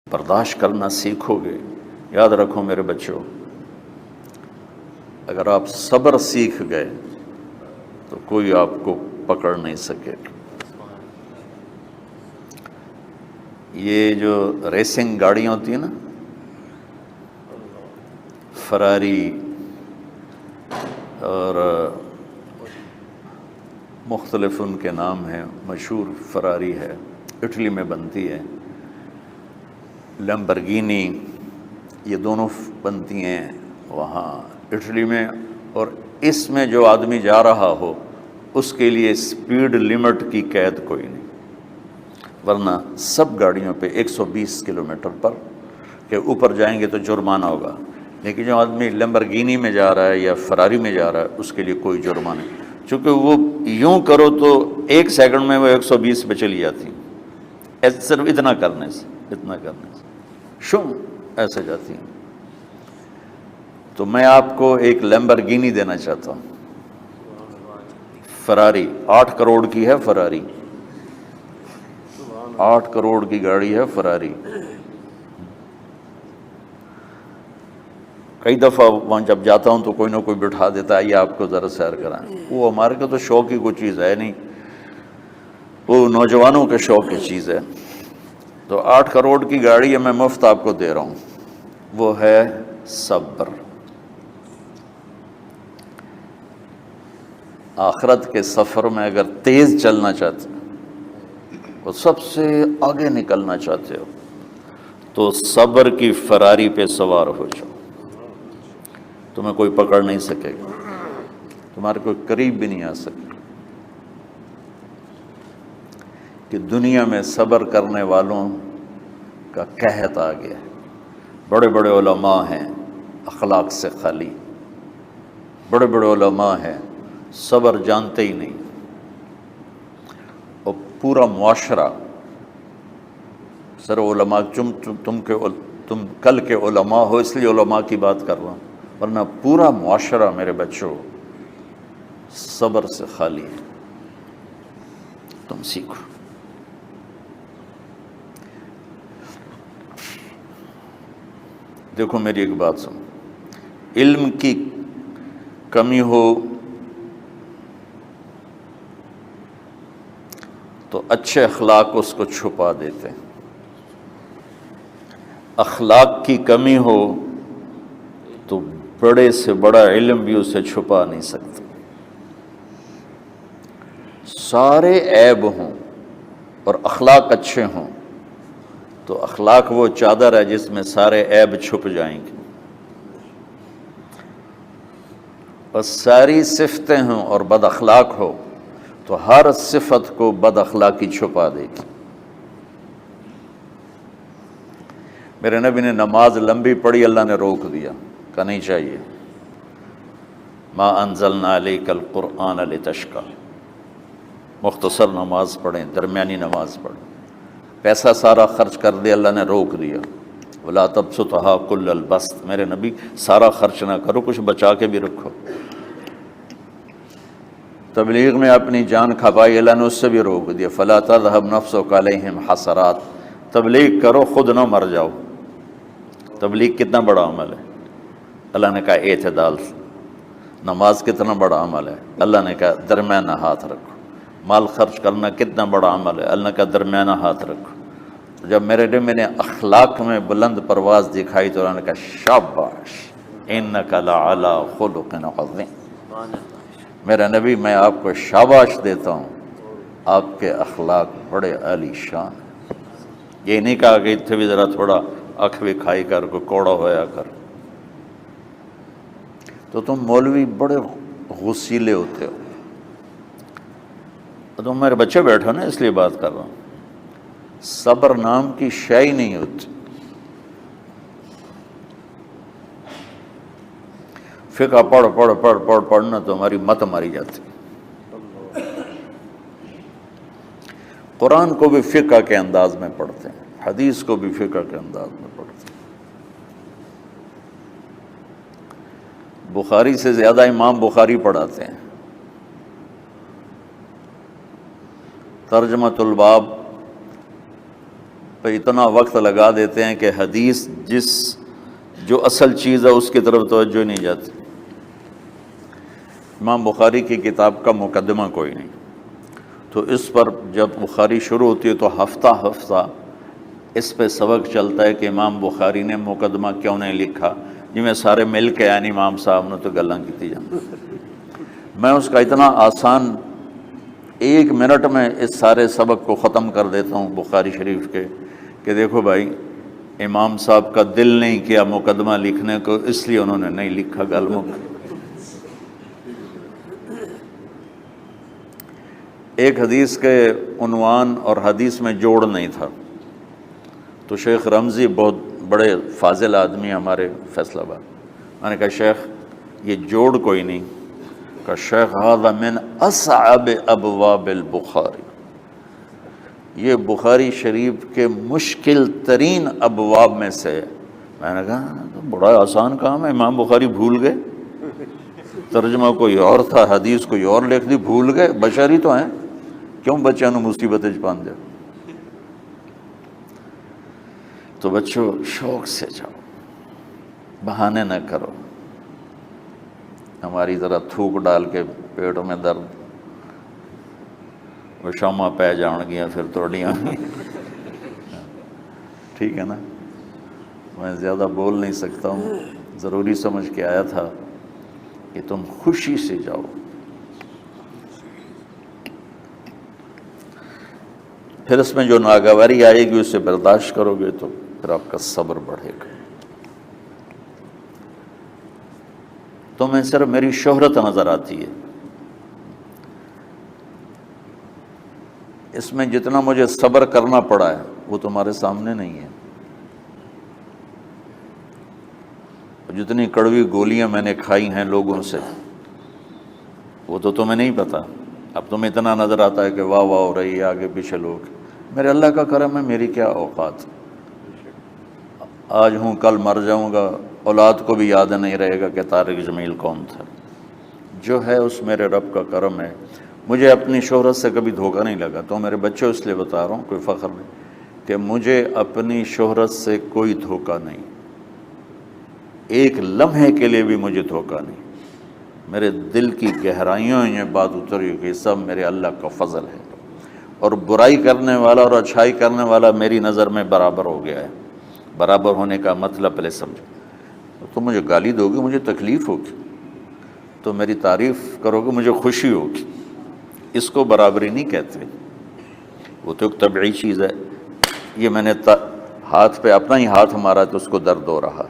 برداشت کرنا سیکھو گے. یاد رکھو میرے بچوں، اگر آپ صبر سیکھ گئے تو کوئی آپ کو پکڑ نہیں سکے. یہ جو ریسنگ گاڑیاں ہوتی ہیں نا، فراری اور مختلف ان کے نام ہیں، مشہور فراری ہے، اٹلی میں بنتی ہے. لیمبرگینی، یہ دونوں بنتی ہیں وہاں اٹلی میں. اور اس میں جو آدمی جا رہا ہو اس کے لیے سپیڈ لمٹ کی قید کوئی نہیں، ورنہ سب گاڑیوں پہ 120 کلومیٹر پر کے اوپر جائیں گے تو جرمانہ ہوگا. لیکن جو آدمی لیمبرگینی میں جا رہا ہے یا فراری میں جا رہا ہے اس کے لیے کوئی جرمانہ نہیں، چونکہ وہ یوں کرو تو 1 سیکنڈ میں وہ 120 پہ چلی جاتی، صرف اتنا کرنے سے شو ایسے جاتی ہیں. تو میں آپ کو ایک لیمبرگینی دینا چاہتا ہوں، فراری 8 کروڑ کی ہے. فراری 8 کروڑ کی گاڑی ہے فراری. کئی دفعہ وہاں جب جاتا ہوں تو کوئی نہ کوئی بٹھا دیتا ہے، یہ آپ کو ذرا سیر کرائیں. وہ ہمارے کو تو شوق کی کوئی چیز ہے نہیں، وہ نوجوانوں کے شوق کی چیز ہے. تو 8 کروڑ کی گاڑی ہے، میں مفت آپ کو دے رہا ہوں، وہ ہے صبر. آخرت کے سفر میں اگر تیز چلنا چاہتے اور سب سے آگے نکلنا چاہتے ہو تو صبر کی فراری پہ سوار ہو جاؤ. تمہیں کوئی پکڑ نہیں سکے گا، تمہارے کوئی قریب بھی نہیں آ سکے. کہ دنیا میں صبر کرنے والوں کا قحط آ گیا. بڑے بڑے علماء ہیں اخلاق سے خالی، بڑے بڑے علماء ہیں صبر جانتے ہی نہیں. اور پورا معاشرہ سر علماء، تم کل کے علماء ہو اس لیے علماء کی بات کر رہا ہوں، ورنہ پورا معاشرہ میرے بچوں صبر سے خالی ہے. تم سیکھو. دیکھو میری ایک بات سنو، علم کی کمی ہو تو اچھے اخلاق اس کو چھپا دیتے ہیں، اخلاق کی کمی ہو تو بڑے سے بڑا علم بھی اسے چھپا نہیں سکتا. سارے عیب ہوں اور اخلاق اچھے ہوں تو اخلاق وہ چادر ہے جس میں سارے عیب چھپ جائیں گے. بس ساری صفتیں ہوں اور بد اخلاق ہو تو ہر صفت کو بد اخلاقی چھپا دے گی. میرے نبی نے نماز لمبی پڑھی، اللہ نے روک دیا، کہا نہیں چاہیے. ما انزلنا علیک القرآن لتشقی، مختصر نماز پڑھیں، درمیانی نماز پڑھیں. پیسہ سارا خرچ کر دے، اللہ نے روک دیا. ولا تبسطها کل البسط، میرے نبی سارا خرچ نہ کرو، کچھ بچا کے بھی رکھو. تبلیغ میں اپنی جان کھپائی، اللہ نے اس سے بھی روک دیا. فلا تذهب نفسك علیہم حسرات، تبلیغ کرو خود نہ مر جاؤ. تبلیغ کتنا بڑا عمل ہے، اللہ نے کہا اعتدال. نماز کتنا بڑا عمل ہے، اللہ نے کہا درمیانہ ہاتھ رکھو. مال خرچ کرنا کتنا بڑا عمل ہے، اللہ نے کہا درمیانہ ہاتھ رکھو. جب میرے نبی نے اخلاق میں بلند پرواز دکھائی تو اللہ نے کہا شاباش انک لعلی خلق عظیم. میرا نبی میں آپ کو شاباش دیتا ہوں، آپ کے اخلاق بڑے عالی شان ہیں. یہ نہیں کہا کہ اتنے بھی ذرا تھوڑا اکھ بھی کھائی کر کو کوڑا ہویا کر. تو تم مولوی بڑے غسیلے ہوتے ہو. تم میرے بچے بیٹھو نا اس لیے بات کر رہا ہوں. صبر نام کی شے ہی نہیں ہوتی. فقہ پڑھنا تو ہماری مت ماری جاتی. قرآن کو بھی فقہ کے انداز میں پڑھتے ہیں، حدیث کو بھی فقہ کے انداز میں پڑھتے ہیں. بخاری سے زیادہ امام بخاری پڑھاتے ہیں. ترجمۃ الباب پہ اتنا وقت لگا دیتے ہیں کہ حدیث جو اصل چیز ہے اس کی طرف توجہ نہیں جاتی۔ امام بخاری کی کتاب کا مقدمہ کوئی نہیں، تو اس پر جب بخاری شروع ہوتی ہے تو ہفتہ ہفتہ اس پہ سبق چلتا ہے کہ امام بخاری نے مقدمہ کیوں نہیں لکھا، جی میں سارے مل کے یعنی امام صاحب نے تو گلاں کی جانا۔ میں اس کا اتنا آسان 1 منٹ میں اس سارے سبق کو ختم کر دیتا ہوں بخاری شریف کے، کہ دیکھو بھائی امام صاحب کا دل نہیں کیا مقدمہ لکھنے کو، اس لیے انہوں نے نہیں لکھا۔ گل مک۔ ایک حدیث کے عنوان اور حدیث میں جوڑ نہیں تھا، تو شیخ رمزی بہت بڑے فاضل آدمی ہمارے فیصل آباد، میں نے کہا شیخ یہ جوڑ کوئی نہیں، کہا شیخ ھذا من اصعب ابواب البخاری، یہ بخاری شریف کے مشکل ترین ابواب میں سے۔ میں نے کہا بڑا آسان کام ہے، امام بخاری بھول گئے، ترجمہ کوئی اور تھا، حدیث کوئی اور لکھ دی، بھول گئے، بشر ہی تو ہیں، کیوں بچوں نے مصیبت پان دیا۔ تو بچوں شوق سے جاؤ، بہانے نہ کرو، ہماری طرح تھوک ڈال کے پیٹ میں درد، وہ شامہ پہ جان گیا پھر توڑیاں۔ ٹھیک ہے نا، میں زیادہ بول نہیں سکتا ہوں، ضروری سمجھ کے آیا تھا کہ تم خوشی سے جاؤ۔ پھر اس میں جو ناگواری آئے گی اسے برداشت کرو گے تو پھر آپ کا صبر بڑھے گا۔ تمہیں صرف میری شہرت نظر آتی ہے، اس میں جتنا مجھے صبر کرنا پڑا ہے وہ تمہارے سامنے نہیں ہے، جتنی کڑوی گولیاں میں نے کھائی ہیں لوگوں سے وہ تو تمہیں نہیں پتا۔ اب تمہیں اتنا نظر آتا ہے کہ واہ واہ ہو رہی ہے آگے پیچھے لوگ، میرے اللہ کا کرم ہے، میری کیا اوقات، آج ہوں کل مر جاؤں گا، اولاد کو بھی یاد نہیں رہے گا کہ طارق جمیل کون تھا۔ جو ہے اس میرے رب کا کرم ہے، مجھے اپنی شہرت سے کبھی دھوکہ نہیں لگا، تو میرے بچوں اس لیے بتا رہا ہوں، کوئی فخر نہیں، کہ مجھے اپنی شہرت سے کوئی دھوکہ نہیں، ایک لمحے کے لیے بھی مجھے دھوکہ نہیں، میرے دل کی گہرائیوں یہ بات اتری کہ سب میرے اللہ کا فضل ہے، اور برائی کرنے والا اور اچھائی کرنے والا میری نظر میں برابر ہو گیا ہے۔ برابر ہونے کا مطلب پہلے سمجھو، تم مجھے گالی دو گے مجھے تکلیف ہوگی، تو میری تعریف کرو گے مجھے خوشی ہوگی، اس کو برابری نہیں کہتے، وہ تو ایک طبعی چیز ہے۔ یہ میں نے ہاتھ پہ اپنا ہی ہاتھ مارا تو اس کو درد ہو رہا،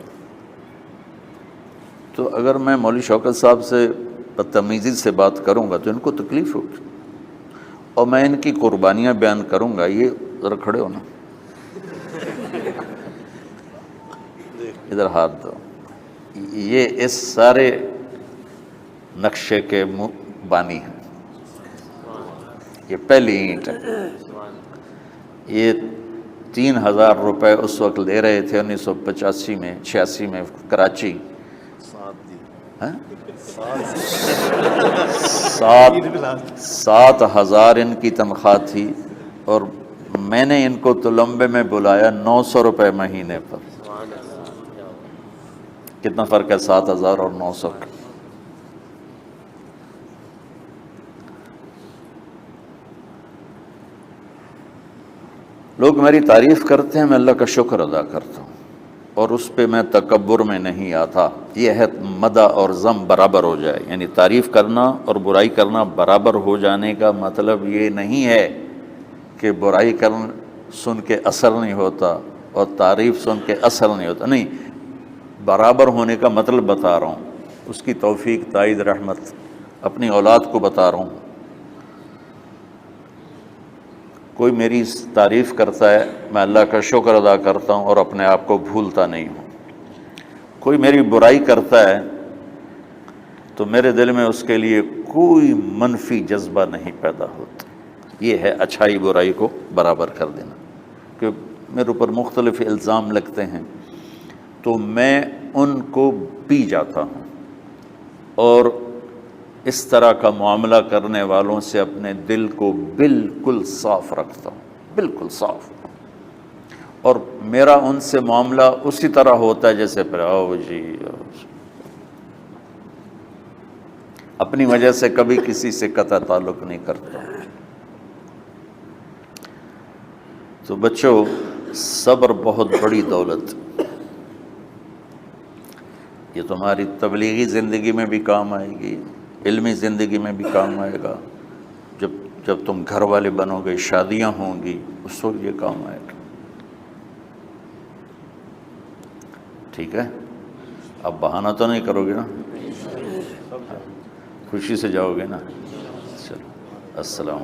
تو اگر میں مولوی شوکت صاحب سے بدتمیزی سے بات کروں گا تو ان کو تکلیف ہوگی، اور میں ان کی قربانیاں بیان کروں گا، یہ ذرا کھڑے ہونا، ادھر ہاتھ دو، یہ اس سارے نقشے کے بانی ہیں، یہ پہلی اینٹ ہے، یہ 3000 روپے اس وقت لے رہے تھے 1985 میں 86 میں کراچی، 7,000 ان کی تنخواہ تھی، اور میں نے ان کو تلمبے میں بلایا 900 روپے مہینے پر۔ کتنا فرق ہے 7,000 اور 900 کا؟ لوگ میری تعریف کرتے ہیں، میں اللہ کا شکر ادا کرتا ہوں، اور اس پہ میں تکبر میں نہیں آتا۔ یہ ہے مدح اور ذم برابر ہو جائے، یعنی تعریف کرنا اور برائی کرنا برابر ہو جانے کا مطلب یہ نہیں ہے کہ برائی سن کے اثر نہیں ہوتا اور تعریف سن کے اثر نہیں ہوتا، نہیں، برابر ہونے کا مطلب بتا رہا ہوں، اس کی توفیق تائید رحمت اپنی اولاد کو بتا رہا ہوں۔ کوئی میری تعریف کرتا ہے میں اللہ کا شکر ادا کرتا ہوں اور اپنے آپ کو بھولتا نہیں ہوں، کوئی میری برائی کرتا ہے تو میرے دل میں اس کے لیے کوئی منفی جذبہ نہیں پیدا ہوتا۔ یہ ہے اچھائی برائی کو برابر کر دینا، کہ میرے اوپر مختلف الزام لگتے ہیں تو میں ان کو پی جاتا ہوں، اور اس طرح کا معاملہ کرنے والوں سے اپنے دل کو بالکل صاف رکھتا ہوں، بالکل صاف، اور میرا ان سے معاملہ اسی طرح ہوتا ہے جیسے پھر آؤ جی اپنی وجہ سے کبھی کسی سے قطع تعلق نہیں کرتا۔ تو بچوں، صبر بہت بڑی دولت، یہ تمہاری تبلیغی زندگی میں بھی کام آئے گی، علمی زندگی میں بھی کام آئے گا، جب تم گھر والے بنو گے، شادیاں ہوں گی، اس وقت یہ کام آئے گا۔ ٹھیک ہے، اب بہانہ تو نہیں کرو گے نا، خوشی سے جاؤ گے نا؟ چلو، السلام علیکم۔